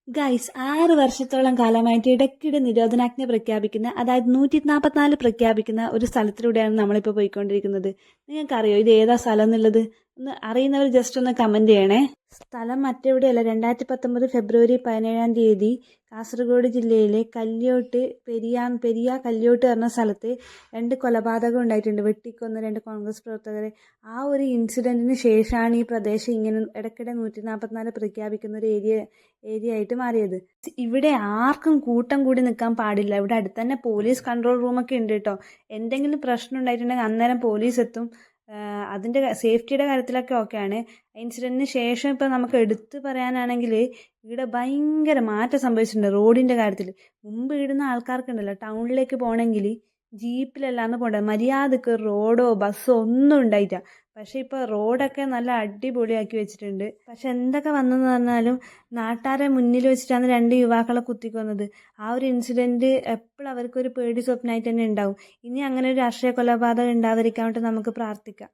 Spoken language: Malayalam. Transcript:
ഗൈസ് 6 വർഷത്തോളം കാലമായിട്ട് ഇടയ്ക്കിടെ നിരോധനാജ്ഞ പ്രഖ്യാപിക്കുന്ന, അതായത് 144 പ്രഖ്യാപിക്കുന്ന ഒരു സ്ഥലത്തിലൂടെയാണ് നമ്മളിപ്പോൾ പോയിക്കൊണ്ടിരിക്കുന്നത്. നിങ്ങൾക്കറിയോ ഇത് ഏതാ സ്ഥലം എന്നുള്ളത്? ഒന്ന് അറിയുന്നവർ ജസ്റ്റ് ഒന്ന് കമൻറ്റ് ചെയ്യണേ. സ്ഥലം മറ്റെവിടെയല്ല, 2019 ഫെബ്രുവരി 17 കാസർഗോഡ് ജില്ലയിലെ കല്യോട്ട് പെരിയ കല്യോട്ട് പറഞ്ഞ സ്ഥലത്ത് 2 കൊലപാതകം ഉണ്ടായിട്ടുണ്ട്. വെട്ടിക്കൊന്ന 2 കോൺഗ്രസ് പ്രവർത്തകരെ. ആ ഒരു ഇൻസിഡൻറ്റിന് ശേഷമാണ് ഈ പ്രദേശം ഇങ്ങനെ ഇടയ്ക്കിടെ 144 പ്രഖ്യാപിക്കുന്ന ഒരു ഏരിയ ആയിട്ട് മാറിയത്. ഇവിടെ ആർക്കും കൂട്ടം കൂടി നിൽക്കാൻ പാടില്ല. ഇവിടെ അടുത്ത് തന്നെ പോലീസ് കൺട്രോൾ റൂമൊക്കെ ഉണ്ട് കേട്ടോ. എന്തെങ്കിലും പ്രശ്നം ഉണ്ടായിട്ടുണ്ടെങ്കിൽ അന്നേരം പോലീസ് എത്തും. അതിൻ്റെ സേഫ്റ്റിയുടെ കാര്യത്തിലൊക്കെ ഓക്കെയാണ്. ഇൻസിഡൻറ്റിന് ശേഷം ഇപ്പോൾ നമുക്ക് എടുത്തു പറയാനാണെങ്കിൽ ഇവിടെ ഭയങ്കര മാറ്റം സംഭവിച്ചിട്ടുണ്ട് റോഡിൻ്റെ കാര്യത്തിൽ. മുമ്പ് ഇടുന്ന ആൾക്കാർക്കുണ്ടല്ലോ ടൗണിലേക്ക് പോകണമെങ്കിൽ ജീപ്പിലല്ലാന്ന് പോകേണ്ടത്, മര്യാദക്ക് റോഡോ ബസ്സോ ഒന്നും ഉണ്ടായില്ല. പക്ഷേ ഇപ്പോൾ റോഡൊക്കെ നല്ല അടിപൊളിയാക്കി വെച്ചിട്ടുണ്ട്. പക്ഷെ എന്തൊക്കെ വന്നെന്ന് പറഞ്ഞാലും നാട്ടാരെ മുന്നിൽ വെച്ചിട്ടാണ് 2 യുവാക്കളെ കുത്തിക്കൊന്നത്. ആ ഒരു ഇൻസിഡൻറ്റ് എപ്പോഴും അവർക്കൊരു പേടി സ്വപ്നമായിട്ട് തന്നെ ഉണ്ടാവും. ഇനി അങ്ങനെ ഒരു രാഷ്ട്രീയ കൊലപാതകം ഉണ്ടാവാതിരിക്കാൻ വേണ്ടി നമുക്ക് പ്രാർത്ഥിക്കാം.